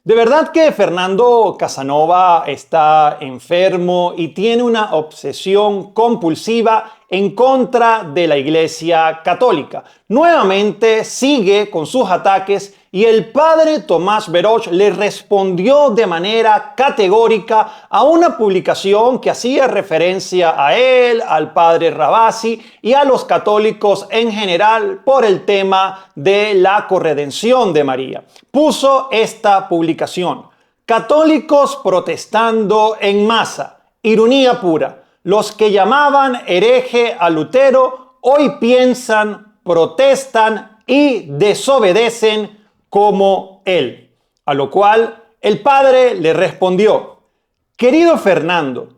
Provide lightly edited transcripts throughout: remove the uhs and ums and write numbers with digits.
De verdad que Fernando Casanova está enfermo y tiene una obsesión compulsiva en contra de la Iglesia Católica. Nuevamente sigue con sus ataques y el padre Tomás Veroch le respondió de manera categórica a una publicación que hacía referencia a él, al padre Rabasi y a los católicos en general por el tema de la corredención de María. Puso esta publicación: católicos protestando en masa, ironía pura. Los que llamaban hereje a Lutero hoy piensan, protestan y desobedecen como él. A lo cual el padre le respondió: querido Fernando,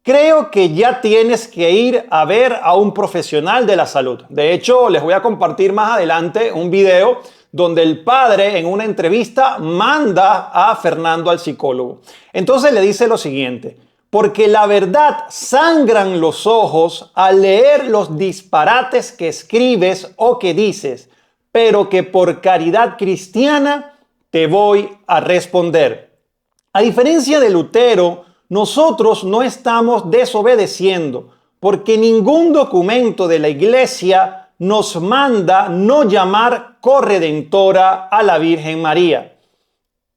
creo que ya tienes que ir a ver a un profesional de la salud. De hecho, les voy a compartir más adelante un video donde el padre en una entrevista manda a Fernando al psicólogo. Entonces le dice lo siguiente: porque la verdad sangran los ojos al leer los disparates que escribes o que dices, pero que por caridad cristiana te voy a responder. A diferencia de Lutero, nosotros no estamos desobedeciendo, porque ningún documento de la Iglesia nos manda no llamar corredentora a la Virgen María.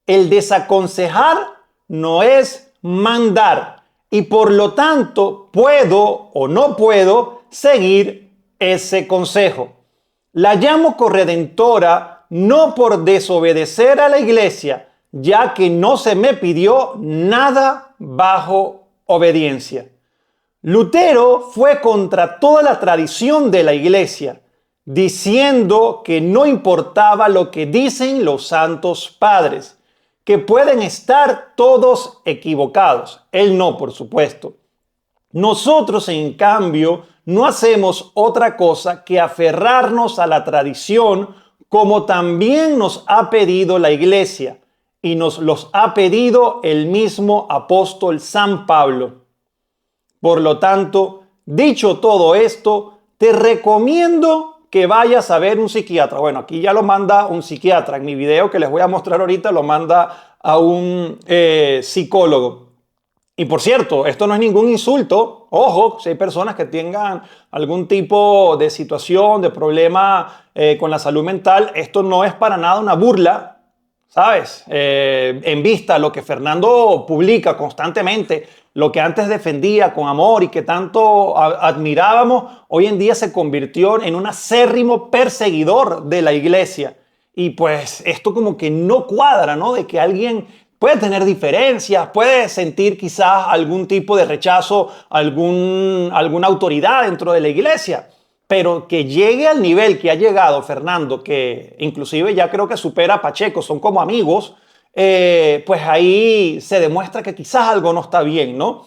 El desaconsejar no es mandar, y por lo tanto puedo o no puedo seguir ese consejo. La llamo corredentora no por desobedecer a la Iglesia, ya que no se me pidió nada bajo obediencia. Lutero fue contra toda la tradición de la Iglesia, diciendo que no importaba lo que dicen los santos padres, que pueden estar todos equivocados. Él no, por supuesto. Nosotros, en cambio, no hacemos otra cosa que aferrarnos a la tradición, como también nos ha pedido la Iglesia, y nos los ha pedido el mismo apóstol San Pablo. Por lo tanto, dicho todo esto, te recomiendo que vayas a ver un psiquiatra. Bueno, aquí ya lo manda un psiquiatra. En mi video que les voy a mostrar ahorita lo manda a un psicólogo. Y por cierto, esto no es ningún insulto. Ojo, si hay personas que tengan algún tipo de situación, de problema con la salud mental, esto no es para nada una burla, ¿sabes? En vista a lo que Fernando publica constantemente, lo que antes defendía con amor y que tanto admirábamos, hoy en día se convirtió en un acérrimo perseguidor de la Iglesia. Y pues esto como que no cuadra, ¿no? De que alguien puede tener diferencias, puede sentir quizás algún tipo de rechazo, alguna autoridad dentro de la Iglesia, pero que llegue al nivel que ha llegado Fernando, que inclusive ya creo que supera a Pacheco, son como amigos, pues ahí se demuestra que quizás algo no está bien, ¿no?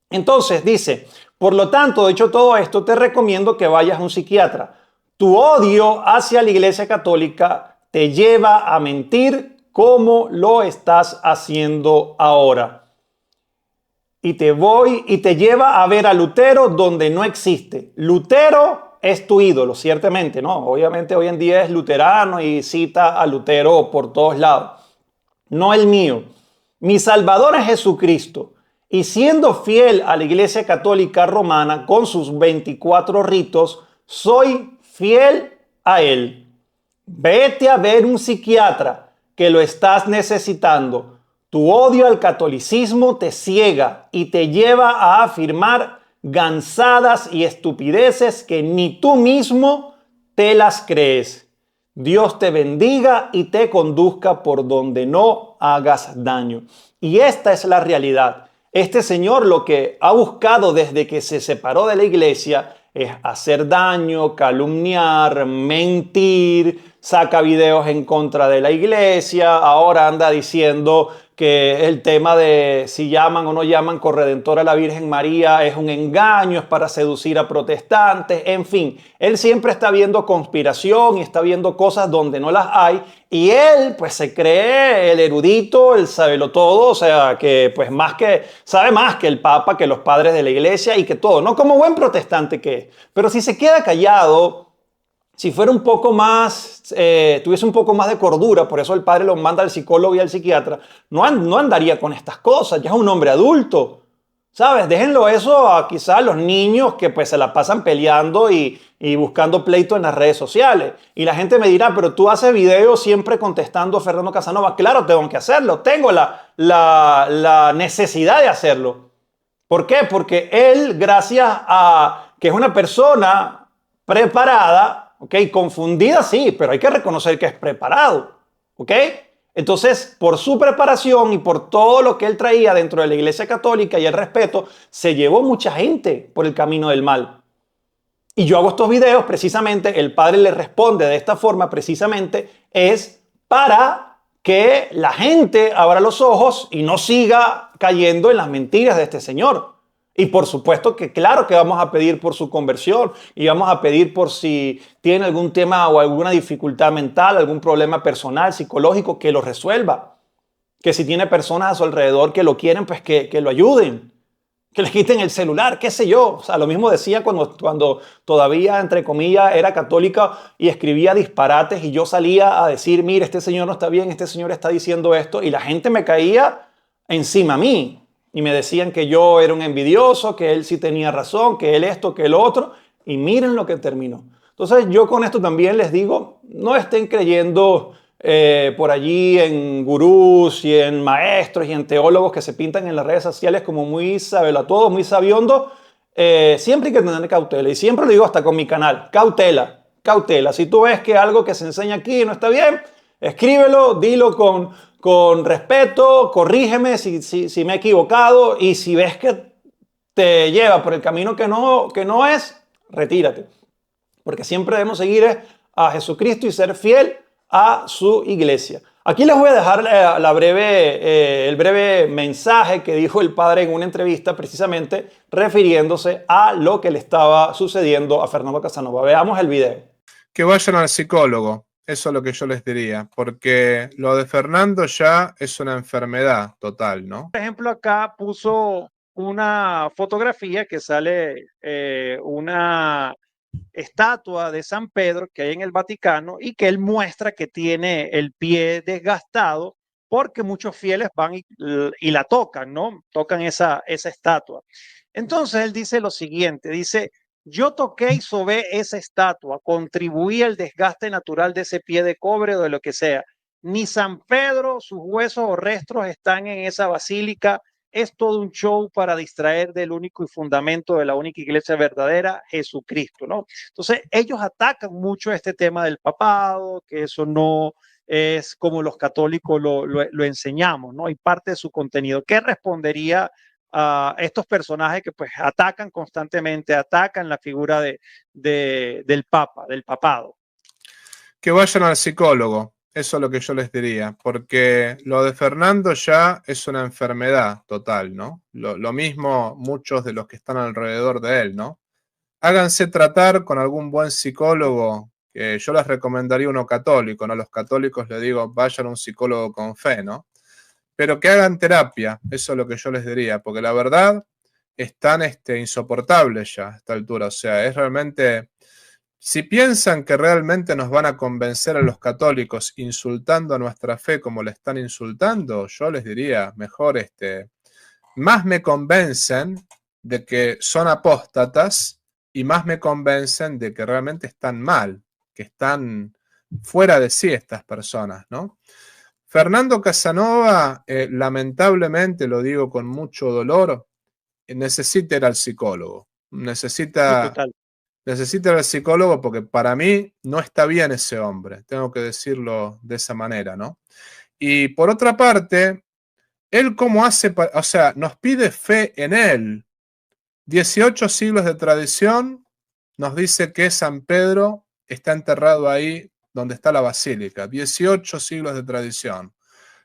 Entonces dice: por lo tanto, dicho todo esto, te recomiendo que vayas a un psiquiatra. Tu odio hacia la Iglesia Católica te lleva a mentir como lo estás haciendo ahora. Y te lleva a ver a Lutero donde no existe. Lutero es tu ídolo, ciertamente, ¿no? Obviamente hoy en día es luterano y cita a Lutero por todos lados. No el mío. Mi Salvador es Jesucristo. Y siendo fiel a la Iglesia Católica Romana con sus 24 ritos, soy fiel a Él. Vete a ver un psiquiatra, que lo estás necesitando. Tu odio al catolicismo te ciega y te lleva a afirmar gansadas y estupideces que ni tú mismo te las crees. Dios te bendiga y te conduzca por donde no hagas daño. Y esta es la realidad. Este señor lo que ha buscado desde que se separó de la Iglesia es hacer daño, calumniar, mentir, saca videos en contra de la Iglesia, ahora anda diciendo que el tema de si llaman o no llaman corredentora a la Virgen María es un engaño, es para seducir a protestantes, en fin. Él siempre está viendo conspiración y está viendo cosas donde no las hay, y él pues se cree el erudito, el sabelotodo, o sea que pues sabe más que el Papa, que los padres de la Iglesia y que todo, no como buen protestante que es. Pero si se queda callado Si fuera un poco más, tuviese un poco más de cordura, por eso el padre lo manda al psicólogo y al psiquiatra, no andaría con estas cosas, ya es un hombre adulto, ¿sabes? Déjenlo eso a quizás los niños que pues se la pasan peleando y buscando pleito en las redes sociales. Y la gente me dirá, pero tú haces videos siempre contestando a Fernando Casanova. Claro, tengo que hacerlo, tengo la necesidad de hacerlo. ¿Por qué? Porque él, gracias a que es una persona preparada, ¿ok? Confundida sí, pero hay que reconocer que es preparado, ¿ok? Entonces, por su preparación y por todo lo que él traía dentro de la Iglesia Católica y el respeto, se llevó mucha gente por el camino del mal. Y yo hago estos videos precisamente, el padre le responde de esta forma precisamente, es para que la gente abra los ojos y no siga cayendo en las mentiras de este señor. Y por supuesto que claro que vamos a pedir por su conversión y vamos a pedir por si tiene algún tema o alguna dificultad mental, algún problema personal, psicológico, que lo resuelva. Que si tiene personas a su alrededor que lo quieren, pues que lo ayuden, que les quiten el celular, qué sé yo. O sea, lo mismo decía cuando todavía, entre comillas, era católica y escribía disparates y yo salía a decir, mire, este señor no está bien, este señor está diciendo esto, y la gente me caía encima a mí y me decían que yo era un envidioso, que él sí tenía razón, que él esto, que el otro, y miren lo que terminó. Entonces yo con esto también les digo, no estén creyendo por allí en gurús y en maestros y en teólogos que se pintan en las redes sociales como muy sabelatodos, muy sabiondos. Siempre hay que tener cautela. Y siempre lo digo hasta con mi canal. Cautela, cautela. Si tú ves que algo que se enseña aquí no está bien, escríbelo, dilo con respeto, corrígeme si me he equivocado. Y si ves que te lleva por el camino que no es, retírate. Porque siempre debemos seguir a Jesucristo y ser fiel a su iglesia. Aquí les voy a dejar el breve mensaje que dijo el padre en una entrevista precisamente refiriéndose a lo que le estaba sucediendo a Fernando Casanova. Veamos el video. Que vayan al psicólogo, eso es lo que yo les diría, porque lo de Fernando ya es una enfermedad total, ¿no? Por ejemplo, acá puso una fotografía que sale una estatua de San Pedro que hay en el Vaticano y que él muestra que tiene el pie desgastado porque muchos fieles van y la tocan, ¿no? Tocan esa estatua. Entonces él dice lo siguiente, dice, yo toqué y sobé esa estatua, contribuí al desgaste natural de ese pie de cobre o de lo que sea. Ni San Pedro, sus huesos o restos están en esa basílica. Es todo un show para distraer del único y fundamento de la única iglesia verdadera, Jesucristo, ¿no? Entonces, ellos atacan mucho este tema del papado, que eso no es como los católicos lo enseñamos, ¿no? Y parte de su contenido. ¿Qué respondería a estos personajes que pues atacan constantemente, atacan la figura del Papa, del papado? Que vayan al psicólogo, eso es lo que yo les diría, porque lo de Fernando ya es una enfermedad total, ¿no? Lo mismo muchos de los que están alrededor de él, ¿no? Háganse tratar con algún buen psicólogo, que yo les recomendaría uno católico, ¿no? A los católicos les digo, vayan a un psicólogo con fe, ¿no? Pero que hagan terapia, eso es lo que yo les diría, porque la verdad es tan insoportable ya a esta altura, o sea, es realmente... Si piensan que realmente nos van a convencer a los católicos insultando a nuestra fe como le están insultando, yo les diría, mejor más me convencen de que son apóstatas y más me convencen de que realmente están mal, que están fuera de sí estas personas, ¿no? Fernando Casanova, lamentablemente, lo digo con mucho dolor, necesita ir al psicólogo, necesita ir al psicólogo porque para mí no está bien ese hombre, tengo que decirlo de esa manera, ¿no? Y por otra parte, él cómo hace, o sea, nos pide fe en él. 18 siglos de tradición nos dice que San Pedro está enterrado ahí donde está la basílica. 18 siglos de tradición.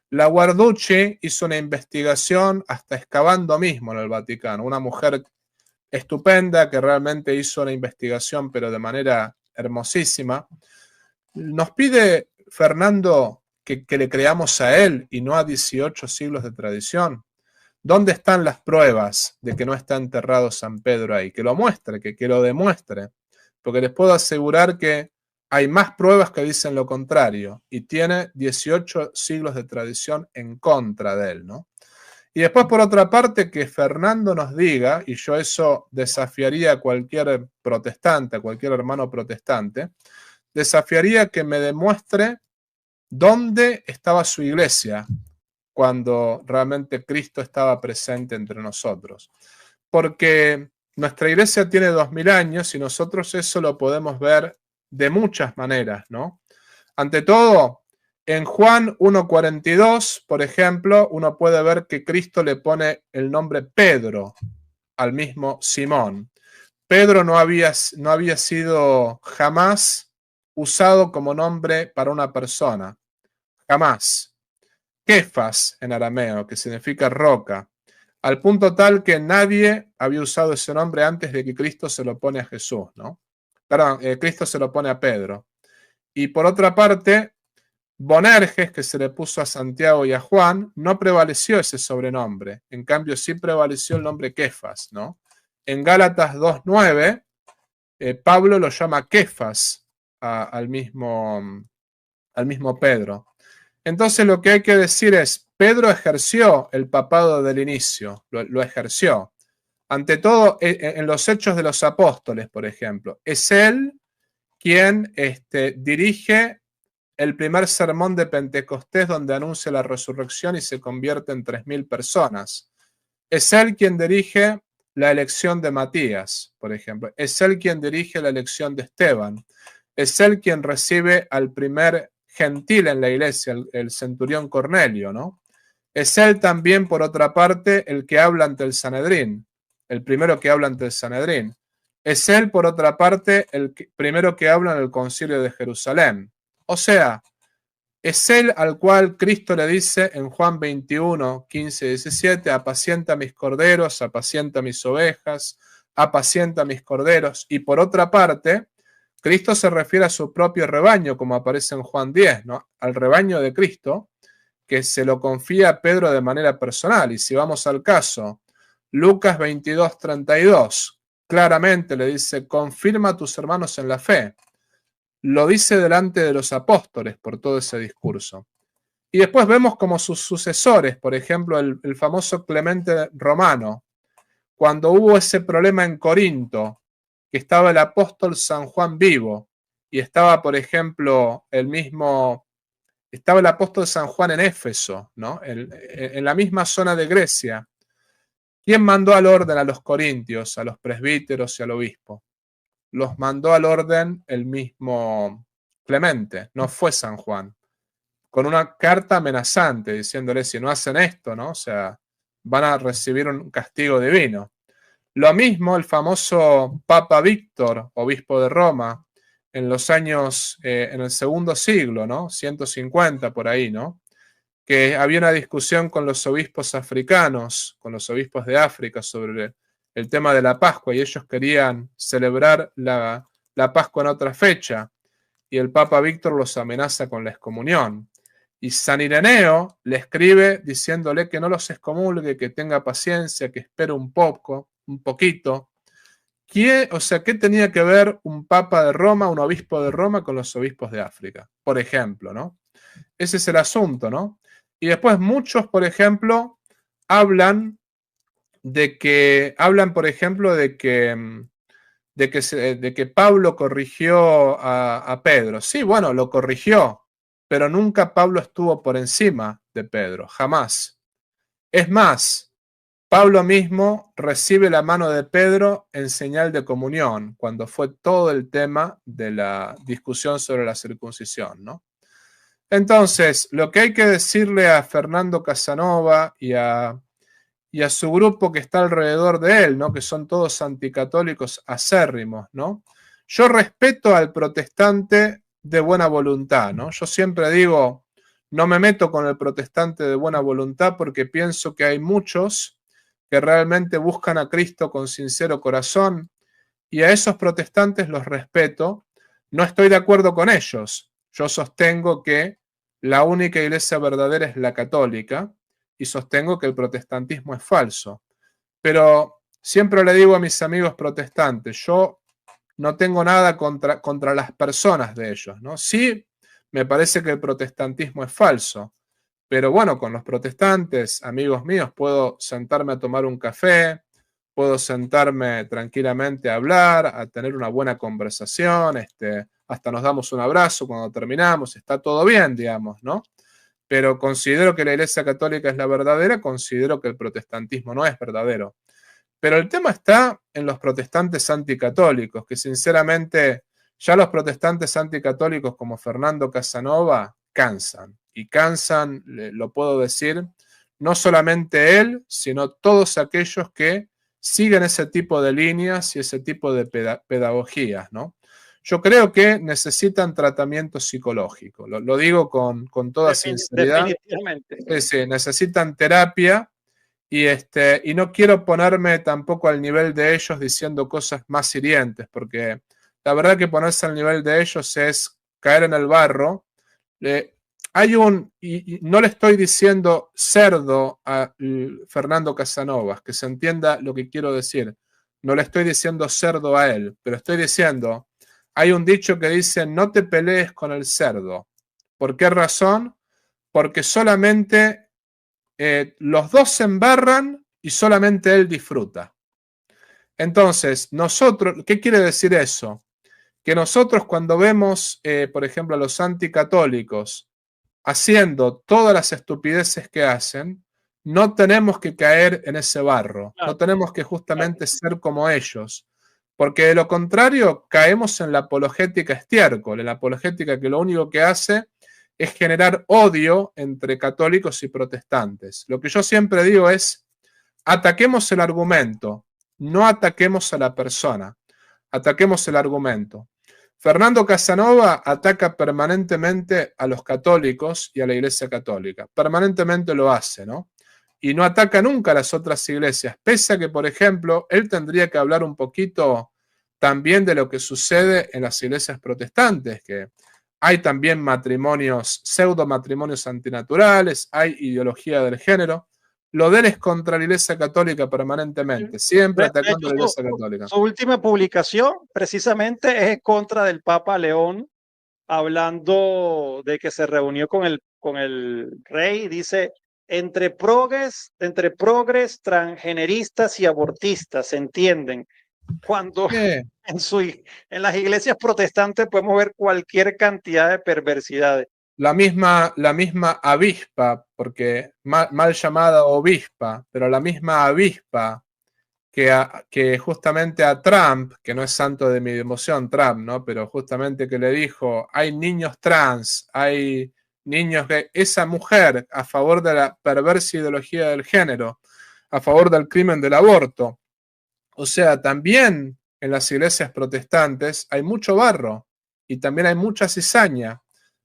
La Guarducci hizo una investigación hasta excavando mismo en el Vaticano. Una mujer estupenda que realmente hizo una investigación, pero de manera hermosísima. Nos pide Fernando que le creamos a él y no a 18 siglos de tradición. ¿Dónde están las pruebas de que no está enterrado San Pedro ahí? Que lo muestre, que lo demuestre. Porque les puedo asegurar que hay más pruebas que dicen lo contrario y tiene 18 siglos de tradición en contra de él, ¿no? Y después, por otra parte, que Fernando nos diga, y yo eso desafiaría a cualquier protestante, a cualquier hermano protestante, desafiaría que me demuestre dónde estaba su iglesia cuando realmente Cristo estaba presente entre nosotros. Porque nuestra iglesia tiene 2000 años y nosotros eso lo podemos ver de muchas maneras, ¿no? Ante todo, en Juan 1:42, por ejemplo, uno puede ver que Cristo le pone el nombre Pedro al mismo Simón. Pedro no había sido jamás usado como nombre para una persona, jamás. Kefas en arameo, que significa roca, al punto tal que nadie había usado ese nombre antes de que Cristo se lo pone a Jesús, ¿no? Perdón, Cristo se lo pone a Pedro. Y por otra parte, Bonerges, que se le puso a Santiago y a Juan, no prevaleció ese sobrenombre. En cambio, sí prevaleció el nombre Kefas, ¿no? En Gálatas 2:9, Pablo lo llama Kefas al mismo Pedro. Entonces lo que hay que decir es, Pedro ejerció el papado del inicio, lo ejerció. Ante todo, en los Hechos de los Apóstoles, por ejemplo, es él quien dirige el primer sermón de Pentecostés donde anuncia la resurrección y se convierte en 3000 personas. Es él quien dirige la elección de Matías, por ejemplo. Es él quien dirige la elección de Esteban. Es él quien recibe al primer gentil en la iglesia, el centurión Cornelio, ¿no? Es él también, por otra parte, el que habla ante el Sanedrín, el primero que habla ante el Sanedrín. Es él, por otra parte, primero que habla en el concilio de Jerusalén. O sea, es él al cual Cristo le dice en Juan 21, 15 y 17, apacienta mis corderos, apacienta mis ovejas, apacienta mis corderos. Y por otra parte, Cristo se refiere a su propio rebaño, como aparece en Juan 10, ¿no? Al rebaño de Cristo, que se lo confía a Pedro de manera personal. Y si vamos al caso, Lucas 22, 32, claramente le dice, confirma a tus hermanos en la fe. Lo dice delante de los apóstoles por todo ese discurso. Y después vemos como sus sucesores, por ejemplo, el famoso Clemente Romano, cuando hubo ese problema en Corinto, que estaba el apóstol San Juan vivo, y estaba, por ejemplo, estaba el apóstol San Juan en Éfeso, ¿no? En la misma zona de Grecia. ¿Quién mandó al orden a los corintios, a los presbíteros y al obispo? Los mandó al orden el mismo Clemente, no fue San Juan, con una carta amenazante diciéndole, si no hacen esto, ¿no? O sea, van a recibir un castigo divino. Lo mismo el famoso Papa Víctor, obispo de Roma, en los años, en el segundo siglo, ¿no? 150 por ahí, ¿no? Que había una discusión con los obispos africanos, con los obispos de África sobre el tema de la Pascua y ellos querían celebrar la Pascua en otra fecha y el Papa Víctor los amenaza con la excomunión. Y San Ireneo le escribe diciéndole que no los excomulgue, que tenga paciencia, que espere un poquito. ¿Qué tenía que ver un Papa de Roma, un obispo de Roma con los obispos de África? Por ejemplo, ¿no? Ese es el asunto, ¿no? Y después muchos, por ejemplo, hablan, por ejemplo, de que Pablo corrigió a Pedro. Sí, bueno, lo corrigió, pero nunca Pablo estuvo por encima de Pedro, jamás. Es más, Pablo mismo recibe la mano de Pedro en señal de comunión, cuando fue todo el tema de la discusión sobre la circuncisión, ¿no? Entonces, lo que hay que decirle a Fernando Casanova y a su grupo que está alrededor de él, ¿no? Que son todos anticatólicos acérrimos, ¿no? Yo respeto al protestante de buena voluntad, ¿no? Yo siempre digo, no me meto con el protestante de buena voluntad porque pienso que hay muchos que realmente buscan a Cristo con sincero corazón y a esos protestantes los respeto. No estoy de acuerdo con ellos. Yo sostengo que la única iglesia verdadera es la católica y sostengo que el protestantismo es falso. Pero siempre le digo a mis amigos protestantes, yo no tengo nada contra las personas de ellos, ¿no? Sí, me parece que el protestantismo es falso, pero bueno, con los protestantes, amigos míos, puedo sentarme a tomar un café, puedo sentarme tranquilamente a hablar, a tener una buena conversación, hasta nos damos un abrazo cuando terminamos, está todo bien, digamos, ¿no? Pero considero que la Iglesia Católica es la verdadera, considero que el protestantismo no es verdadero. Pero el tema está en los protestantes anticatólicos, que sinceramente ya los protestantes anticatólicos como Fernando Casanova cansan. Y cansan, lo puedo decir, no solamente él, sino todos aquellos que siguen ese tipo de líneas y ese tipo de pedagogías, ¿no? Yo creo que necesitan tratamiento psicológico, lo digo con toda sinceridad. Definitivamente. Sí, necesitan terapia y no quiero ponerme tampoco al nivel de ellos diciendo cosas más hirientes, porque la verdad que ponerse al nivel de ellos es caer en el barro. Y no le estoy diciendo cerdo a Fernando Casanovas, que se entienda lo que quiero decir. No le estoy diciendo cerdo a él, pero estoy diciendo, hay un dicho que dice, no te pelees con el cerdo. ¿Por qué razón? Porque solamente los dos se embarran y solamente él disfruta. Entonces, nosotros, ¿qué quiere decir eso? Que nosotros cuando vemos, por ejemplo, a los anticatólicos haciendo todas las estupideces que hacen, no tenemos que caer en ese barro, no tenemos que justamente ser como ellos, porque de lo contrario caemos en la apologética estiércol, en la apologética que lo único que hace es generar odio entre católicos y protestantes. Lo que yo siempre digo es, ataquemos el argumento, no ataquemos a la persona, ataquemos el argumento. Fernando Casanova ataca permanentemente a los católicos y a la Iglesia Católica. Permanentemente lo hace, ¿no? Y no ataca nunca a las otras iglesias, pese a que, por ejemplo, él tendría que hablar un poquito también de lo que sucede en las iglesias protestantes, que hay también matrimonios, pseudo matrimonios antinaturales, hay ideología del género. Lo de él es contra la Iglesia Católica permanentemente, siempre atacando a la Iglesia Católica. Su última publicación precisamente es en contra del Papa León, hablando de que se reunió con el rey, dice, entre progres, transgeneristas y abortistas, ¿se entienden? Cuando en las iglesias protestantes podemos ver cualquier cantidad de perversidades. La misma avispa, porque mal llamada obispa, pero la misma avispa que justamente a Trump, que no es santo de mi devoción Trump, ¿no? Pero justamente que le dijo, hay niños trans, hay niños gay, esa mujer a favor de la perversa ideología del género, a favor del crimen del aborto. O sea, también en las iglesias protestantes hay mucho barro y también hay mucha cizaña.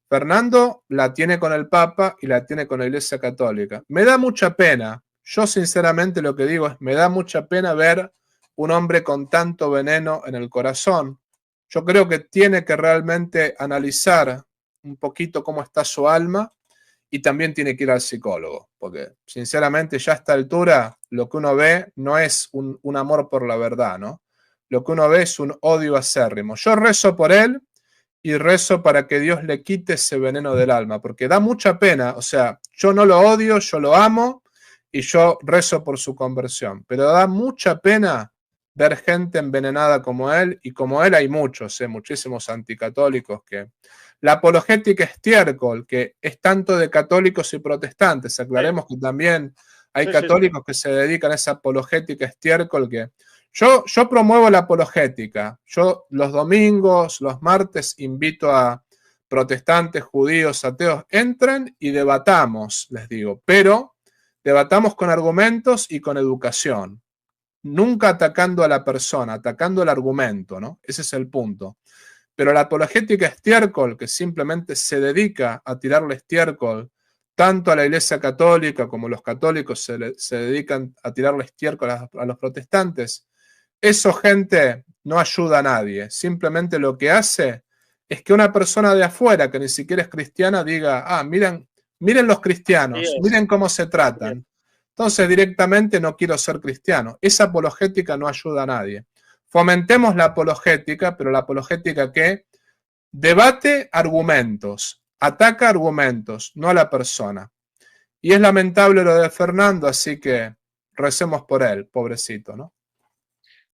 Fernando la tiene con el Papa y la tiene con la Iglesia Católica. Me da mucha pena. Yo sinceramente lo que digo es, me da mucha pena ver un hombre con tanto veneno en el corazón. Yo creo que tiene que realmente analizar un poquito cómo está su alma y también tiene que ir al psicólogo, porque sinceramente ya a esta altura lo que uno ve no es un amor por la verdad, ¿no? Lo que uno ve es un odio acérrimo. Yo rezo por él y rezo para que Dios le quite ese veneno del alma, porque da mucha pena, o sea, yo no lo odio, yo lo amo y yo rezo por su conversión, pero da mucha pena ver gente envenenada como él, y como él hay muchos, muchísimos anticatólicos que... La apologética estiércol, que es tanto de católicos y protestantes, aclaremos que también hay católicos que se dedican a esa apologética estiércol que... Yo promuevo la apologética. Yo los domingos, los martes, invito a protestantes, judíos, ateos, entren y debatamos, les digo, pero debatamos con argumentos y con educación. Nunca atacando a la persona, atacando el argumento, ¿no? Ese es el punto. Pero la apologética estiércol, que simplemente se dedica a tirarle estiércol tanto a la Iglesia Católica como los católicos se dedican a tirarle estiércol a los protestantes, eso, gente, no ayuda a nadie. Simplemente lo que hace es que una persona de afuera, que ni siquiera es cristiana, diga, miren los cristianos, miren cómo se tratan. Entonces directamente no quiero ser cristiano. Esa apologética no ayuda a nadie. fomentemos la apologética, pero la apologética que debate argumentos, ataca argumentos, no a la persona. Y es lamentable lo de Fernando, así que recemos por él, pobrecito, ¿no?